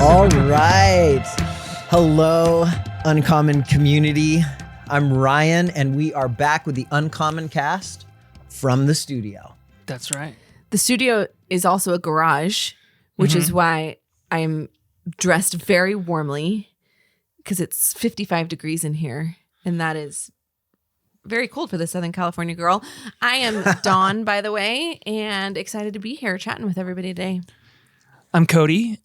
All right. Hello, Uncommon community. I'm Ryan, and we are back with the Uncommon cast from the studio. That's right. The studio is also a garage, which is why I'm dressed very warmly because it's 55 degrees in here, and that is very cold for the Southern California girl. I am Dawn, by the way, and excited to be here chatting with everybody today. I'm Cody.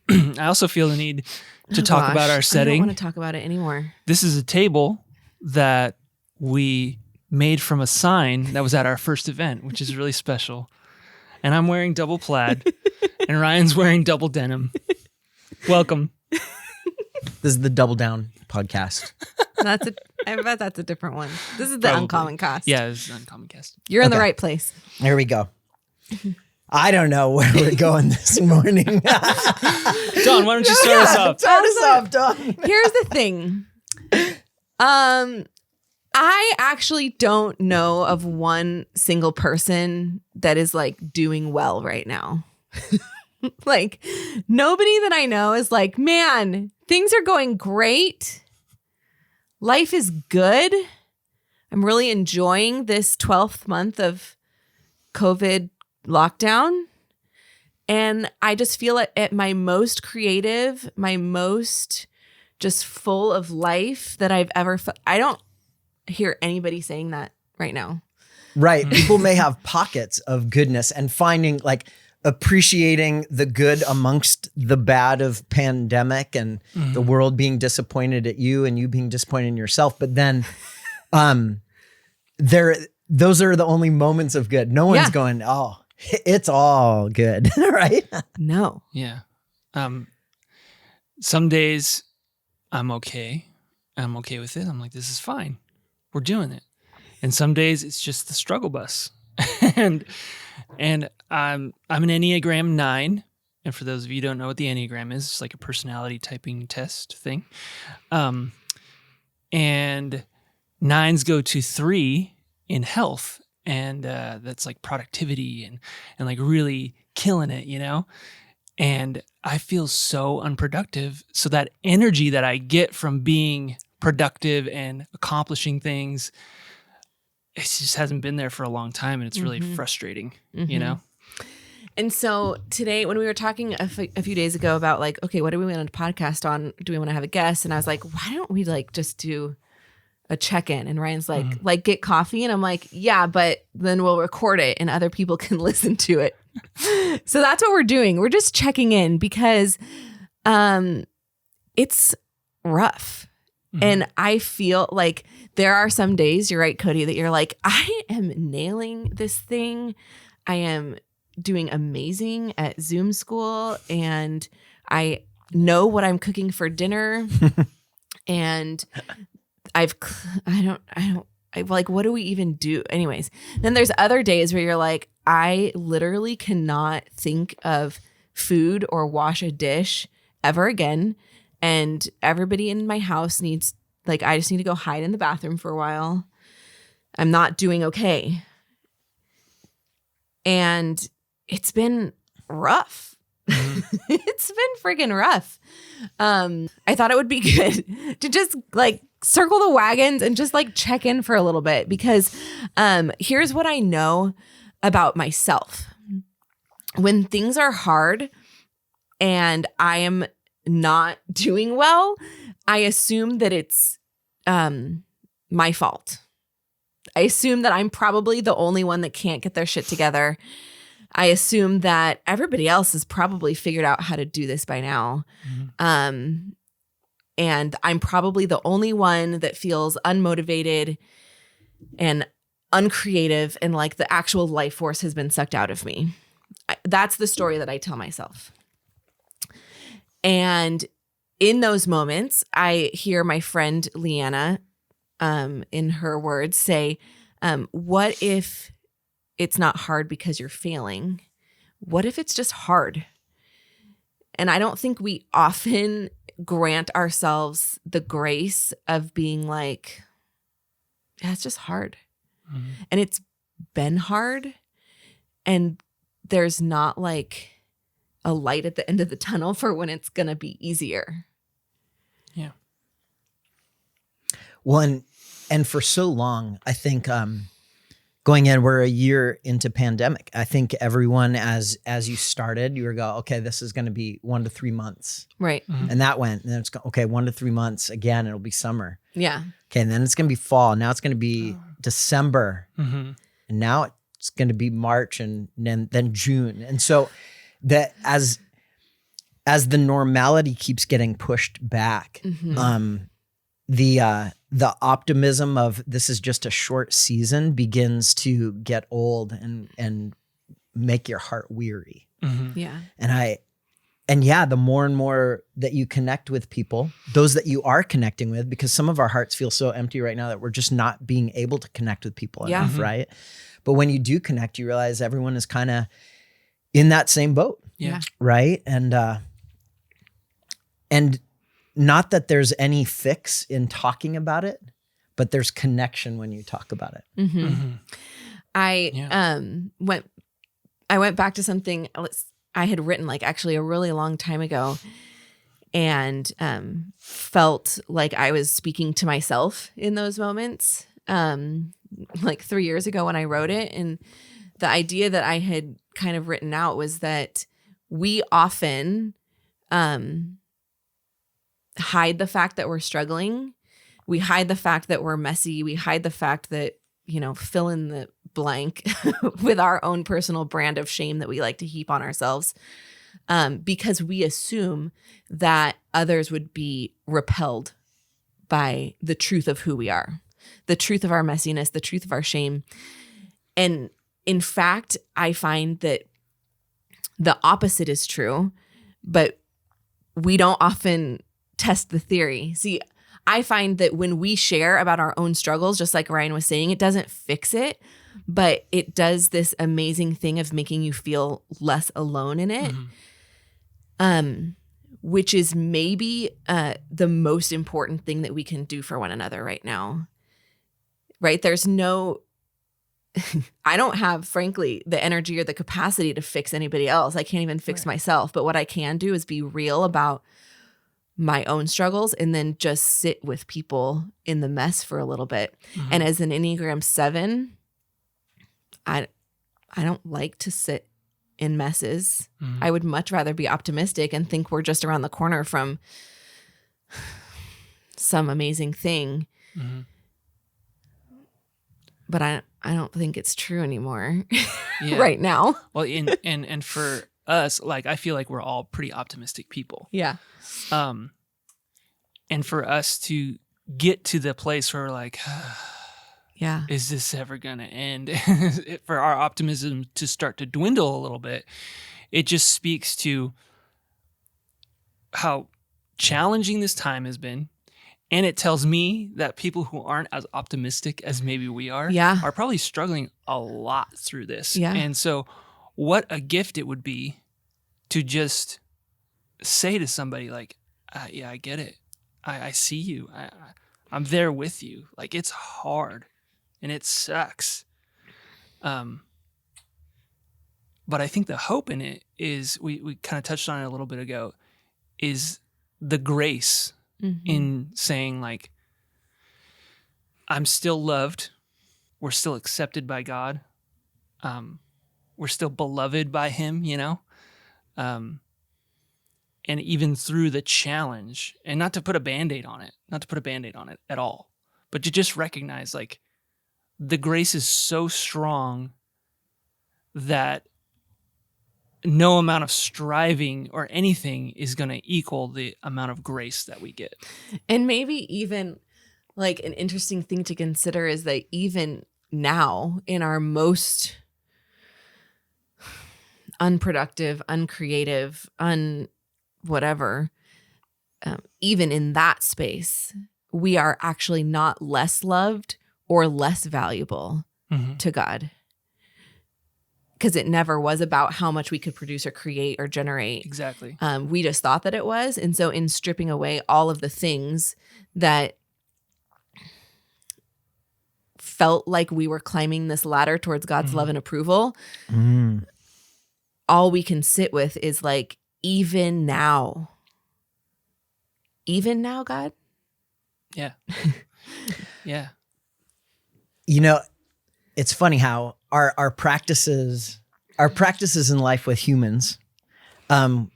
I also feel the need to talk about our setting. I don't want to talk about it anymore. This is a table that we made from a sign that was at our first event, which is really special. And I'm wearing double plaid, and Ryan's wearing double denim. Welcome. This is the Double Down podcast. I bet that's a different one. This is the Probably. Uncommon cast. Yeah, this is an Uncommon cast. You're in the Okay. right place. Here we go. I don't know where we're going this morning. Dawn, why don't you start us off? Start us off, Dawn. Here's the thing. I actually don't know of one single person that is like doing well right now. Like nobody that I know is like, man, things are going great. Life is good. I'm really enjoying this 12th month of COVID lockdown. And I just feel at my most creative, my most just full of life that I've ever felt. I don't hear anybody saying that right now. Right. People may have pockets of goodness and finding like appreciating the good amongst the bad of pandemic and the world being disappointed at you and you being disappointed in yourself. But then those are the only moments of good. No one's going, oh, it's all good. Right? No. Yeah. Some days I'm okay. I'm okay with it. I'm like, this is fine. We're doing it. And some days it's just the struggle bus. and I'm an Enneagram 9. And for those of you who don't know what the Enneagram is, it's like a personality typing test thing. And 9s go to 3 in health. And that's like productivity and like really killing it, you know? And I feel so unproductive. So that energy that I get from being productive and accomplishing things, it just hasn't been there for a long time. And it's really frustrating, you know? And so today, when we were talking a few days ago about like, okay, what do we want to podcast on? Do we want to have a guest? And I was like, why don't we like just do a check-in? And Ryan's like get coffee. And I'm like, yeah, but then we'll record it and other people can listen to it. So that's what we're doing. We're just checking in because it's rough. And I feel like there are some days, you're right, Cody, that you're like, I am nailing this thing. I am doing amazing at Zoom school and I know what I'm cooking for dinner. And I like, what do we even do? Anyways, then there's other days where you're like, I literally cannot think of food or wash a dish ever again. And everybody in my house needs, like, I just need to go hide in the bathroom for a while. I'm not doing okay. And it's been rough. It's been friggin' rough. I thought it would be good to just like circle the wagons and just like check in for a little bit because here's what I know about myself. When things are hard and I am not doing well, I assume that it's my fault. I assume that I'm probably the only one that can't get their shit together. I assume that everybody else has probably figured out how to do this by now. And I'm probably the only one that feels unmotivated and uncreative and like the actual life force has been sucked out of me. That's the story that I tell myself. And in those moments, I hear my friend Leanna, in her words, say, what if it's not hard because you're failing? What if it's just hard? And I don't think we often grant ourselves the grace of being like, yeah, it's just hard. And it's been hard. And there's not like a light at the end of the tunnel for when it's going to be easier. Yeah. Well, and for so long, I think going in, we're a year into pandemic. I think everyone, as you started, you were okay, this is going to be 1 to 3 months. Right. Mm-hmm. And that went, and then it's okay, 1 to 3 months again, it'll be summer. Yeah. Okay. And then it's going to be fall. Now it's going to be December. Mm-hmm. And now it's going to be March and then June. And so that as the normality keeps getting pushed back, the optimism of this is just a short season begins to get old and make your heart weary. Mm-hmm. Yeah. And the more and more that you connect with people, those that you are connecting with, because some of our hearts feel so empty right now that we're just not being able to connect with people enough, Mm-hmm. right? But when you do connect, you realize everyone is kind of in that same boat, Yeah. right? And not that there's any fix in talking about it, but there's connection when you talk about it. Mm-hmm. Mm-hmm. I went back to something I had written actually a really long time ago, and felt like I was speaking to myself in those moments. 3 years ago when I wrote it, and the idea that I had kind of written out was that we often hide the fact that we're struggling. We hide the fact that we're messy. We hide the fact that, fill in the blank with our own personal brand of shame that we like to heap on ourselves, because we assume that others would be repelled by the truth of who we are, the truth of our messiness, the truth of our shame. And in fact, I find that the opposite is true, but we don't often test the theory. See, I find that when we share about our own struggles, just like Ryan was saying, it doesn't fix it, but it does this amazing thing of making you feel less alone in it. Mm-hmm. Which is maybe the most important thing that we can do for one another right now. Right? There's no, I don't have, frankly, the energy or the capacity to fix anybody else. I can't even fix myself. But what I can do is be real about my own struggles and then just sit with people in the mess for a little bit. Mm-hmm. And as an Enneagram 7, I don't like to sit in messes. Mm-hmm. I would much rather be optimistic and think we're just around the corner from some amazing thing. Mm-hmm. But I don't think it's true anymore Yeah. right now. Well, and for us, I feel like we're all pretty optimistic people. Yeah. And for us to get to the place where we're Yeah. is this ever going to end? For our optimism to start to dwindle a little bit, it just speaks to how challenging this time has been. And it tells me that people who aren't as optimistic as maybe we are are probably struggling a lot through this. Yeah. And so what a gift it would be to just say to somebody yeah, I get it. I see you. I'm there with you. It's hard and it sucks. But I think the hope in it is, we kind of touched on it a little bit ago, is the grace in saying I'm still loved. We're still accepted by God. We're still beloved by Him, and even through the challenge, and not to put a Band-Aid on it at all, but to just recognize the grace is so strong that no amount of striving or anything is going to equal the amount of grace that we get. And maybe even an interesting thing to consider is that even now, in our most unproductive, uncreative, whatever, even in that space, we are actually not less loved or less valuable to God. Because it never was about how much we could produce or create or generate. Exactly. We just thought that it was. And so in stripping away all of the things that felt like we were climbing this ladder towards God's love and approval, all we can sit with is like, even now, God. Yeah. Yeah. You know, it's funny how our practices in life with humans,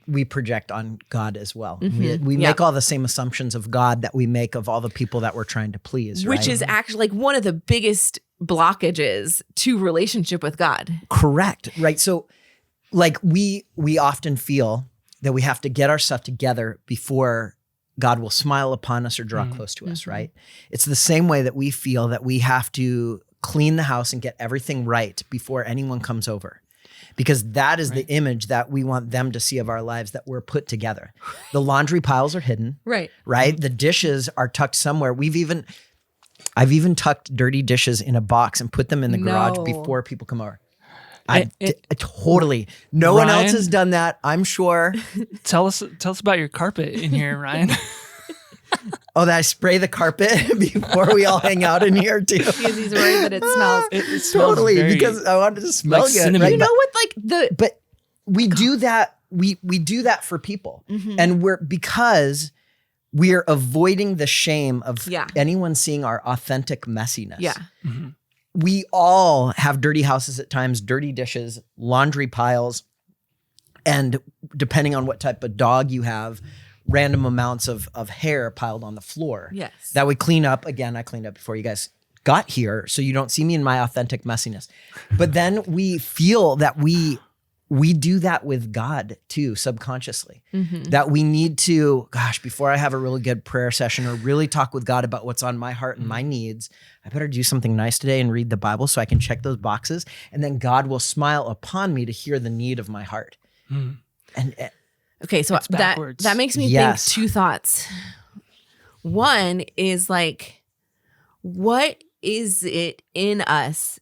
we project on God as well. We make all the same assumptions of God that we make of all the people that we're trying to please, Which right? is actually like one of the biggest blockages to relationship with God. Correct. Right. So like we often feel that we have to get our stuff together before God will smile upon us or draw close to us, right? It's the same way that we feel that we have to clean the house and get everything right before anyone comes over. Because that is the image that we want them to see of our lives, that we're put together. The laundry piles are hidden, right? The dishes are tucked somewhere. I've even tucked dirty dishes in a box and put them in the garage before people come over. I totally. No one else has done that, I'm sure. Tell us about your carpet in here, Ryan. Oh, that I spray the carpet before we all hang out in here too. Because he's worried that it smells. It smells Totally, very, because I want it to smell like good. cinnamon. Right? You know what? Like But we do that. We do that for people, and because we're avoiding the shame of anyone seeing our authentic messiness. Yeah. We all have dirty houses at times, dirty dishes, laundry piles, and depending on what type of dog you have, random amounts of hair piled on the floor. Yes. That we clean up. Again, I cleaned up before you guys got here, so you don't see me in my authentic messiness. But then we feel that we do that with God too, subconsciously. That we need to, before I have a really good prayer session or really talk with God about what's on my heart and my needs, I better do something nice today and read the Bible so I can check those boxes. And then God will smile upon me to hear the need of my heart. And okay, so that makes me think two thoughts. One is like, what is it in us?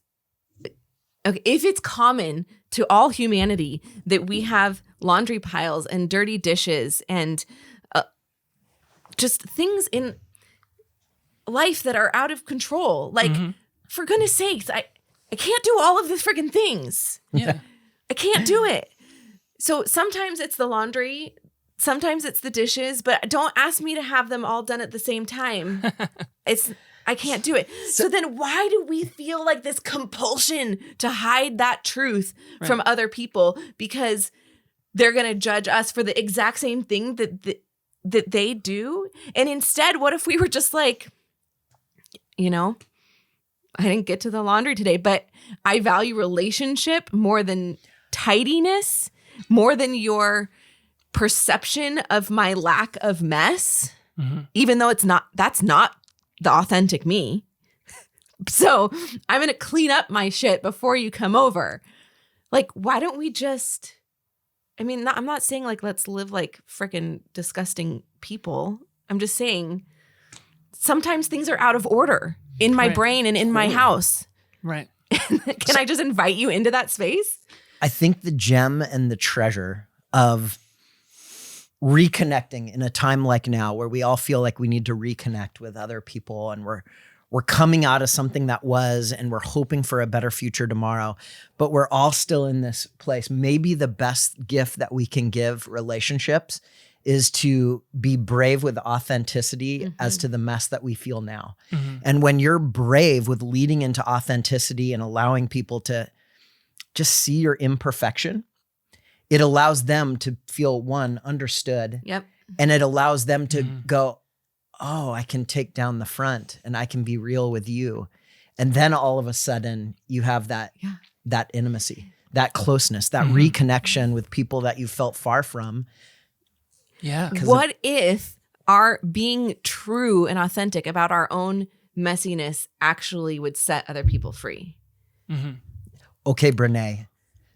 Okay, if it's common to all humanity that we have laundry piles and dirty dishes and just things in life that are out of control, like for goodness sakes, I can't do all of the freaking things. Yeah. I can't do it. So sometimes it's the laundry, sometimes it's the dishes, but don't ask me to have them all done at the same time. I can't do it. So then why do we feel like this compulsion to hide that truth from other people? Because they're going to judge us for the exact same thing that they do. And instead, what if we were just like, I didn't get to the laundry today, but I value relationship more than tidiness, more than your perception of my lack of mess, even though that's not the authentic me. So I'm going to clean up my shit before you come over. Like, why don't we just, I'm not saying like, let's live like freaking disgusting people. I'm just saying sometimes things are out of order in my brain and in my house. Right. Can I just invite you into that space? I think the gem and the treasure of reconnecting in a time like now where we all feel like we need to reconnect with other people and we're coming out of something that was and we're hoping for a better future tomorrow, but we're all still in this place. Maybe the best gift that we can give relationships is to be brave with authenticity as to the mess that we feel now. And when you're brave with leading into authenticity and allowing people to just see your imperfection, it allows them to feel understood. Yep. And it allows them to go, oh, I can take down the front and I can be real with you. And then all of a sudden you have that intimacy, that closeness, that reconnection with people that you felt far from. Yeah. What if our being true and authentic about our own messiness actually would set other people free? Okay, Brene.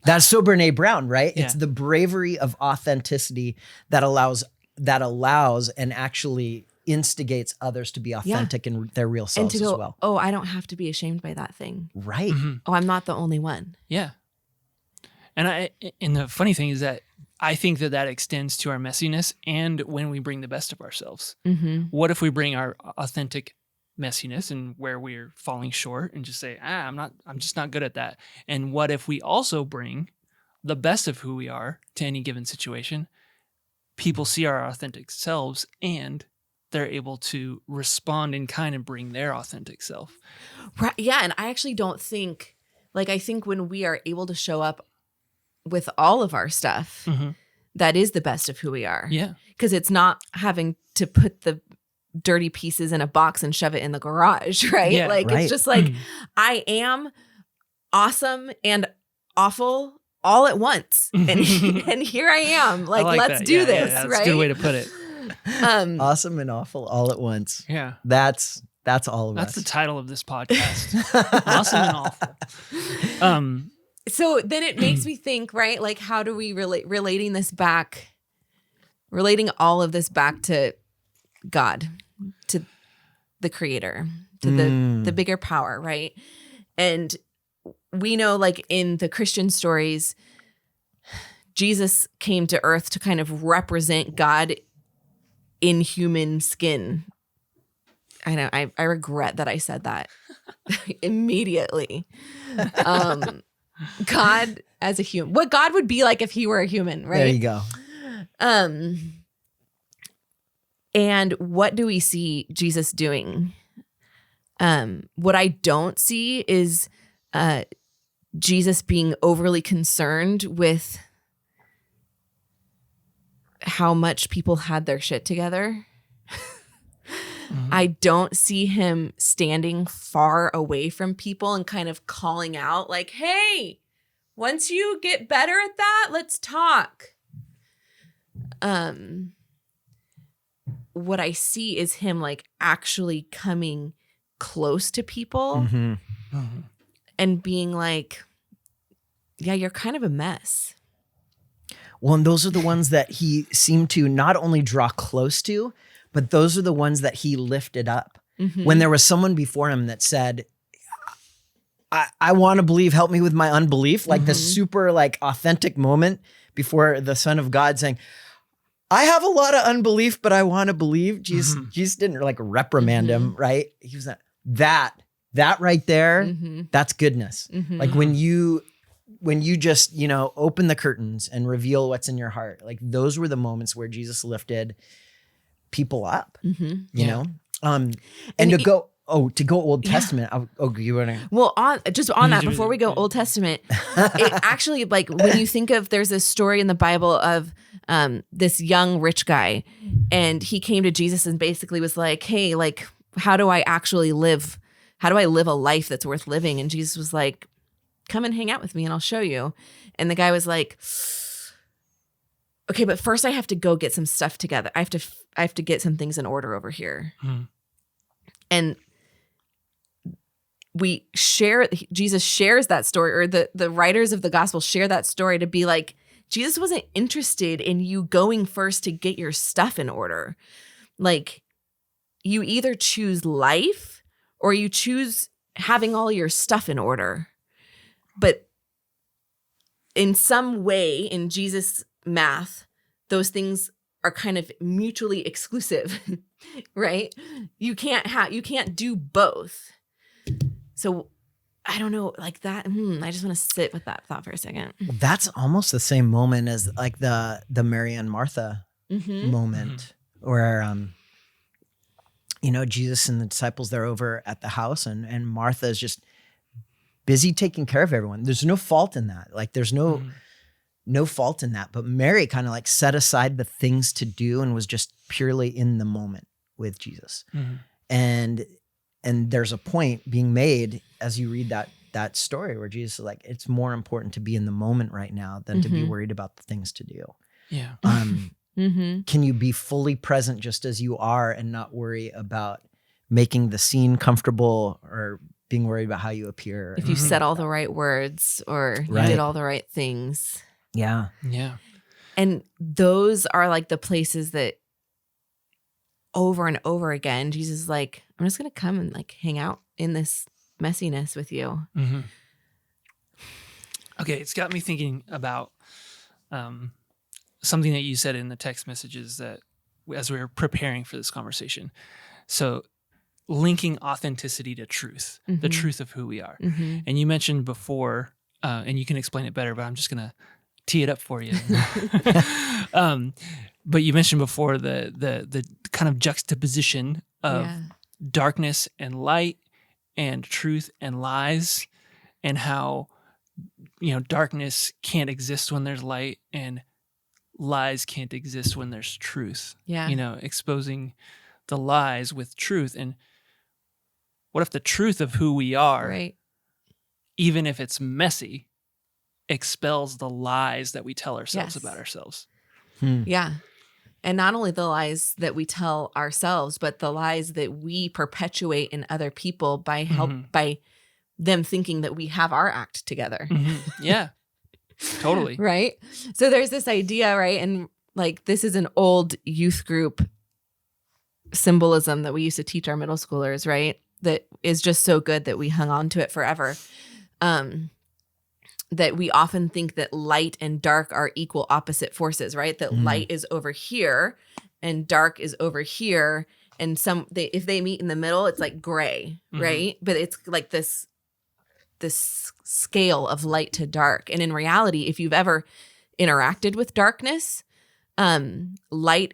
That's so Brene Brown, right? Yeah. It's the bravery of authenticity that allows and actually instigates others to be authentic in their real selves and to go, as well. Oh, I don't have to be ashamed by that thing. Right. Oh, I'm not the only one. Yeah. And the funny thing is that I think that extends to our messiness and when we bring the best of ourselves. What if we bring our authentic messiness and where we're falling short and just say, I'm just not good at that. And what if we also bring the best of who we are to any given situation, people see our authentic selves and they're able to respond in kind and bring their authentic self. Right. Yeah. And I actually don't think, like, I think when we are able to show up with all of our stuff, that is the best of who we are. Yeah. Because it's not having to put the dirty pieces in a box and shove it in the garage, right? Yeah, like, right. it's just like, I am awesome and awful all at once. And, and here I am. Like, let's that. do Yeah, this, that's right? a good way to put it. Awesome and awful all at once. Yeah. That's all of us. That's the title of this podcast. Awesome and awful. So then it makes me think, right? Like, how do we relating all of this back to God, to the creator, to the bigger power, right? And we know, like, in the Christian stories, Jesus came to earth to kind of represent God in human skin. I know, I regret that I said that immediately. God as a human, what God would be like if he were a human, right? There you go. And what do we see Jesus doing? What I don't see is Jesus being overly concerned with how much people had their shit together. I don't see him standing far away from people and kind of calling out like, hey, once you get better at that, let's talk. What I see is him like actually coming close to people and being like, yeah, you're kind of a mess. Well, and those are the ones that he seemed to not only draw close to, but those are the ones that he lifted up. When there was someone before him that said, I want to believe, help me with my unbelief, like the super like authentic moment before the Son of God saying, I have a lot of unbelief, but I want to believe. Jesus didn't like reprimand him, right? He was that right there, that's goodness. Like when you just, you know, open the curtains and reveal what's in your heart, like those were the moments where Jesus lifted people up, you know? And to go Old Testament. You want to? Well, on that, before we go Old Testament, it actually, like, when you think of, there's this story in the Bible of this young rich guy, and he came to Jesus and basically was like, hey, like, how do I actually live? How do I live a life that's worth living? And Jesus was like, come and hang out with me and I'll show you. And the guy was like, okay, but first I have to go get some stuff together. I have to get some things in order over here. And Jesus shares that story, or the writers of the gospel share that story to be like, Jesus wasn't interested in you going first to get your stuff in order. Like, you either choose life or you choose having all your stuff in order. But in some way, in Jesus' math, those things are kind of mutually exclusive, right? You can't do both. So I don't know, like that. I just want to sit with that thought for a second. That's almost the same moment as like the Mary and Martha moment where, you know, Jesus and the disciples, they're over at the house and Martha is just busy taking care of everyone. There's no fault in that. Like there's no fault in that. But Mary kind of like set aside the things to do and was just purely in the moment with Jesus. And there's a point being made as you read that story where Jesus is like, it's more important to be in the moment right now than to be worried about the things to do. Yeah. Can you be fully present just as you are and not worry about making the scene comfortable or being worried about how you appear? If you said all the right words or you did all the right things. Yeah. Yeah. And those are like the places that over and over again, Jesus is like, I'm just going to come and like hang out in this messiness with you. Okay. It's got me thinking about something that you said in the text messages that as we were preparing for this conversation. So linking authenticity to truth, the truth of who we are. And you mentioned before, and you can explain it better, but I'm just going to tee it up for you. But you mentioned before the kind of juxtaposition of darkness and light and truth and lies, and how, darkness can't exist when there's light and lies can't exist when there's truth. Yeah. Exposing the lies with truth. And what if the truth of who we are, Right. even if it's messy, expels the lies that we tell ourselves Yes. about ourselves? Yeah. And not only the lies that we tell ourselves, but the lies that we perpetuate in other people by by them thinking that we have our act together. Yeah, totally. Right. So there's this idea, right? And like, this is an old youth group symbolism that we used to teach our middle schoolers, right? That is just so good that we hung on to it forever. That we often think that light and dark are equal opposite forces, right? That light is over here and dark is over here. And if they meet in the middle, it's like gray, right? But it's like this scale of light to dark. And in reality, if you've ever interacted with darkness, light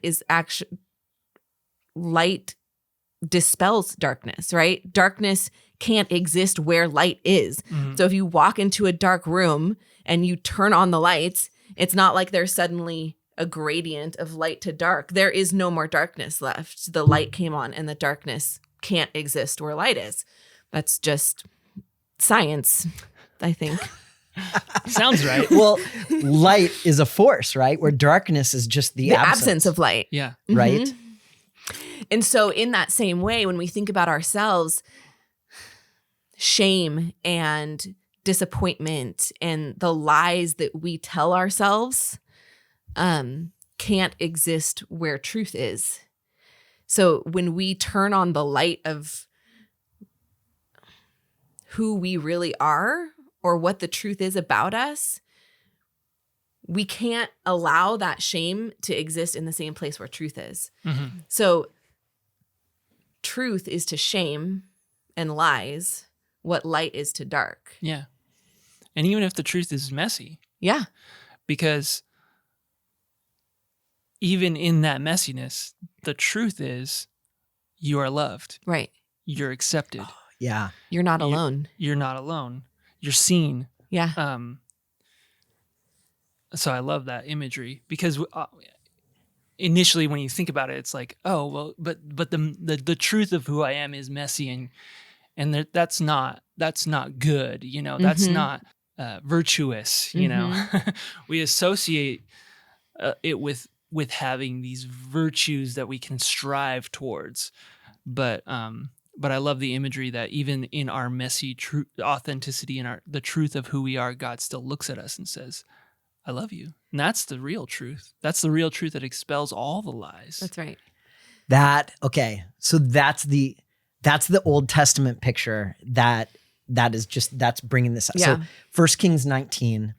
dispels darkness, right? Darkness can't exist where light is. So if you walk into a dark room and you turn on the lights, it's not like there's suddenly a gradient of light to dark. There is no more darkness left. The light came on and the darkness can't exist where light is. That's just science, I think. Sounds right. Well, light is a force, right? Where darkness is just the absence of light. Yeah. Right? And so in that same way, when we think about ourselves, shame and disappointment and the lies that we tell ourselves can't exist where truth is. So when we turn on the light of who we really are or what the truth is about us, we can't allow that shame to exist in the same place where truth is. So truth is to shame and lies what light is to dark. Yeah. And even if the truth is messy. Yeah. Because even in that messiness, the truth is you are loved. Right. You're accepted. Yeah. You're not alone. You're not alone. You're seen. Yeah. So I love that imagery because initially when you think about it, it's like, oh, well, but the truth of who I am is messy and that's not good. That's not virtuous. We associate it with having these virtues that we can strive towards, but I love the imagery that even in our messy authenticity and the truth of who we are, God still looks at us and says, I love you. And that's the real truth. That's the real truth that expels all the lies. That's right. So that's the Old Testament picture that's bringing this up. Yeah. So 1 Kings 19.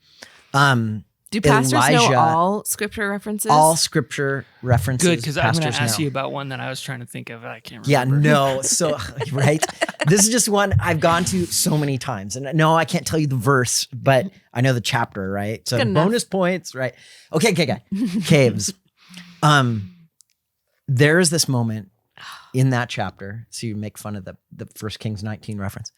Do pastors know Elijah- all scripture references? All scripture references. Good, because I'm going pastors to ask know. you about one that I was trying to think of. I can't remember. Yeah, no. So, right. This is just one I've gone to so many times. And no, I can't tell you the verse, but I know the chapter, right? So Good enough. bonus points, right? Okay. Caves. There is this moment in that chapter. So you make fun of the 1 Kings 19 reference.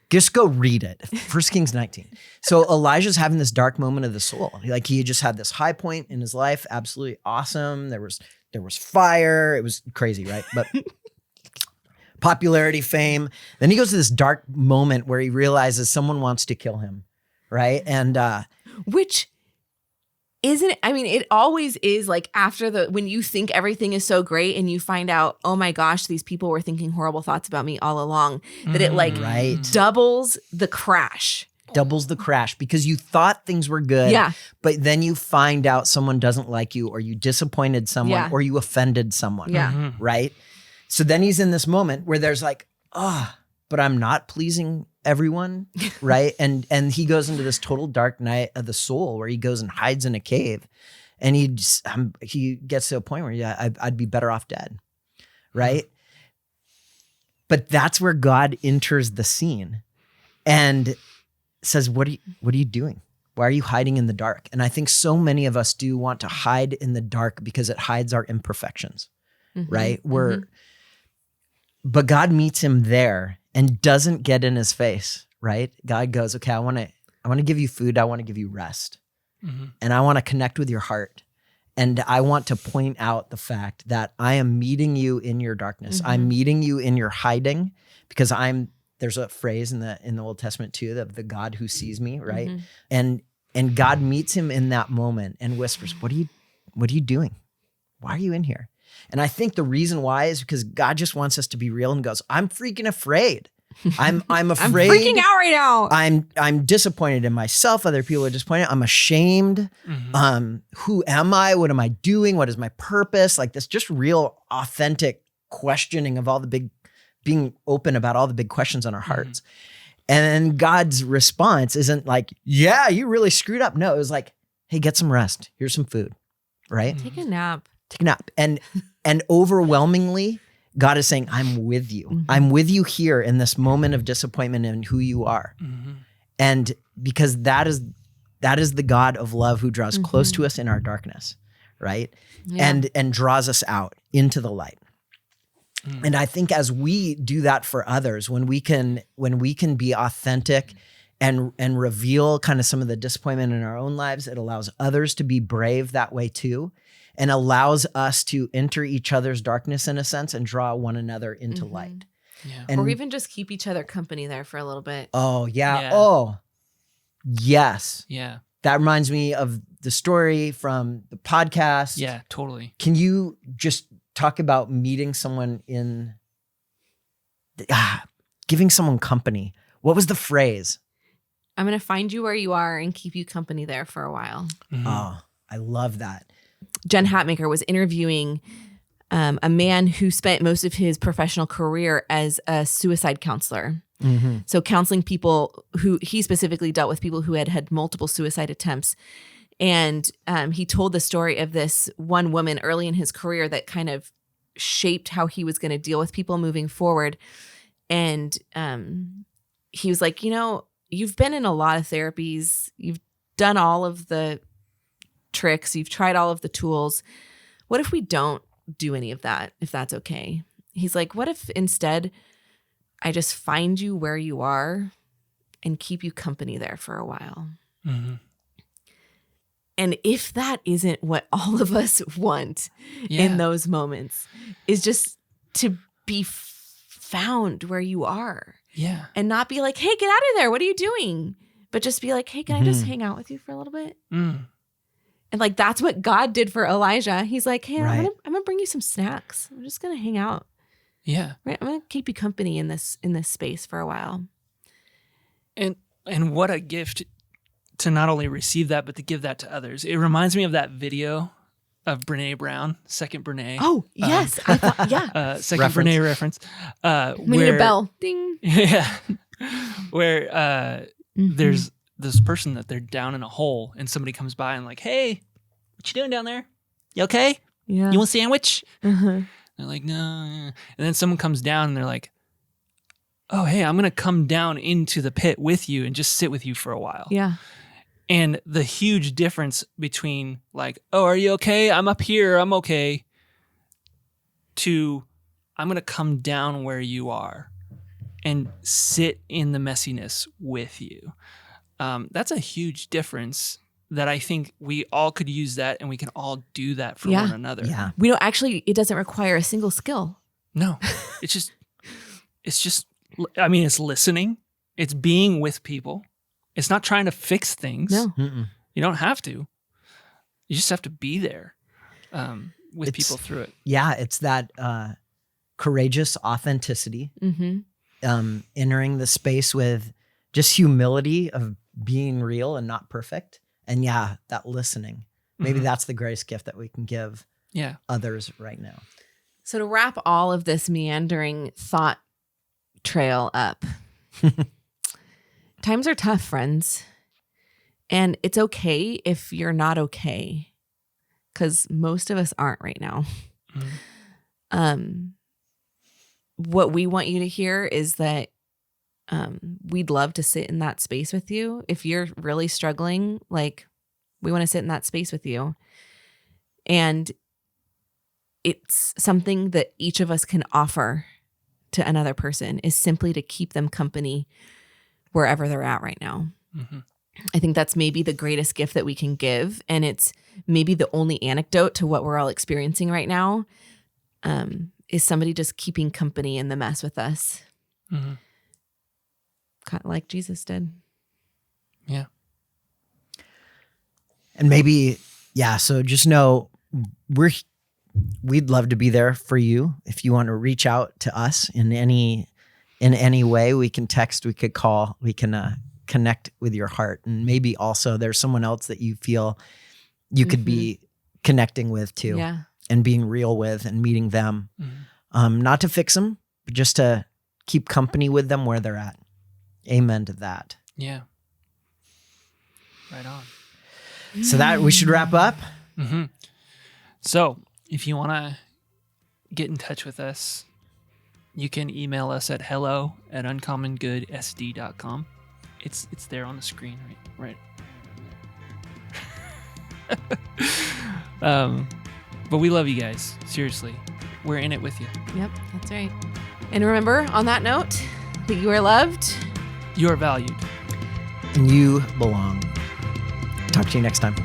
Just go read it. 1 Kings 19. So Elijah's having this dark moment of the soul. Like he just had this high point in his life. Absolutely awesome. There was fire. It was crazy, right? But popularity, fame. Then he goes to this dark moment where he realizes someone wants to kill him, right? And Which isn't, I mean, it always is like when you think everything is so great and you find out, oh my gosh, these people were thinking horrible thoughts about me all along, that it like Right. doubles the crash. Because you thought things were good, Yeah. but then you find out someone doesn't like you, or you disappointed someone, Yeah. or you offended someone, Yeah. right? So then he's in this moment where there's like, but I'm not pleasing everyone, right? And he goes into this total dark night of the soul where he goes and hides in a cave, and he gets to a point where I'd be better off dead, right? But that's where God enters the scene and says, "What are you doing? Why are you hiding in the dark? And I think so many of us do want to hide in the dark because it hides our imperfections, right? But God meets him there and doesn't get in his face, right? God goes, okay, I want to give you food. I want to give you rest. And I want to connect with your heart. And I want to point out the fact that I am meeting you in your darkness. I'm meeting you in your hiding because there's a phrase in the Old Testament too, the God who sees me, right? And God meets him in that moment and whispers, what are you doing? Why are you in here? And I think the reason why is because God just wants us to be real and goes, I'm freaking afraid. I'm afraid. I'm freaking out right now. I'm disappointed in myself. Other people are disappointed. I'm ashamed. Who am I? What am I doing? What is my purpose? Like this just real authentic questioning of being open about all the big questions on our hearts. And then God's response isn't like, yeah, you really screwed up. No, it was like, hey, get some rest. Here's some food, right? Take a nap. And overwhelmingly, God is saying, I'm with you. I'm with you here in this moment of disappointment in who you are. And because that is the God of love who draws close to us in our darkness, right? Yeah. And draws us out into the light. And I think as we do that for others, when we can be authentic and reveal kind of some of the disappointment in our own lives, it allows others to be brave that way too, and allows us to enter each other's darkness in a sense and draw one another into light. Yeah. Or even just keep each other company there for a little bit. Oh, yeah. Oh, yes. Yeah. That reminds me of the story from the podcast. Yeah, totally. Can you just talk about meeting someone giving someone company? What was the phrase? I'm going to find you where you are and keep you company there for a while. Oh, I love that. Jen Hatmaker was interviewing a man who spent most of his professional career as a suicide counselor. So counseling people who he specifically dealt with people who had multiple suicide attempts. And he told the story of this one woman early in his career that kind of shaped how he was going to deal with people moving forward. And he was like, you've been in a lot of therapies. You've done all of the tricks. You've tried all of the tools. What if we don't do any of that, if that's okay? He's like, what if instead I just find you where you are and keep you company there for a while? And if that isn't what all of us want in those moments, is just to be found where you are. Yeah. And not be like, hey, get out of there. What are you doing? But just be like, hey, can I just hang out with you for a little bit? And like, that's what God did for Elijah. He's like, hey, I'm gonna bring you some snacks. I'm just going to hang out. Yeah. Right. I'm going to keep you company in this space for a while. And what a gift to not only receive that, but to give that to others. It reminds me of that video of Brene Brown, second Brene. Oh, yes. I thought, yeah. Second reference. Brene reference. We need a bell. Ding. Yeah. Where there's this person that they're down in a hole and somebody comes by and like, hey, what you doing down there? You okay? Yeah. You want a sandwich? They're like, no. And then someone comes down and they're like, oh, hey, I'm going to come down into the pit with you and just sit with you for a while. Yeah. And the huge difference between like, oh, are you okay? I'm up here. I'm okay. To, I'm going to come down where you are and sit in the messiness with you. That's a huge difference that I think we all could use that and we can all do that for one another. Yeah. We don't actually, it doesn't require a single skill. No, it's just, I mean, it's listening. It's being with people. It's not trying to fix things. No. You don't have to. You just have to be there with people through it. Yeah, it's that courageous authenticity, entering the space with just humility of being real and not perfect. And that listening. Maybe that's the greatest gift that we can give others right now. So to wrap all of this meandering thought trail up, times are tough, friends. And it's okay if you're not okay, because most of us aren't right now. What we want you to hear is that we'd love to sit in that space with you. If you're really struggling, like, we want to sit in that space with you. And it's something that each of us can offer to another person, is simply to keep them company wherever they're at right now. Mm-hmm. I think that's maybe the greatest gift that we can give. And it's maybe the only antidote to what we're all experiencing right now, is somebody just keeping company in the mess with us. Mm-hmm. Kind of like Jesus did. Yeah. And maybe, so just know we'd love to be there for you. If you want to reach out to us in any way, we can text, we could call, we can connect with your heart. And maybe also there's someone else that you feel you could be connecting with too, and being real with and meeting them. Mm-hmm. Not to fix them, but just to keep company with them where they're at. Amen to that. Yeah. Right on. So that we should wrap up. Mm-hmm. So if you want to get in touch with us, you can email us at hello@uncommongoodsd.com. It's there on the screen, right? But we love you guys. Seriously. We're in it with you. Yep, that's right. And remember, on that note, that you are loved. You are valued. And you belong. Talk to you next time.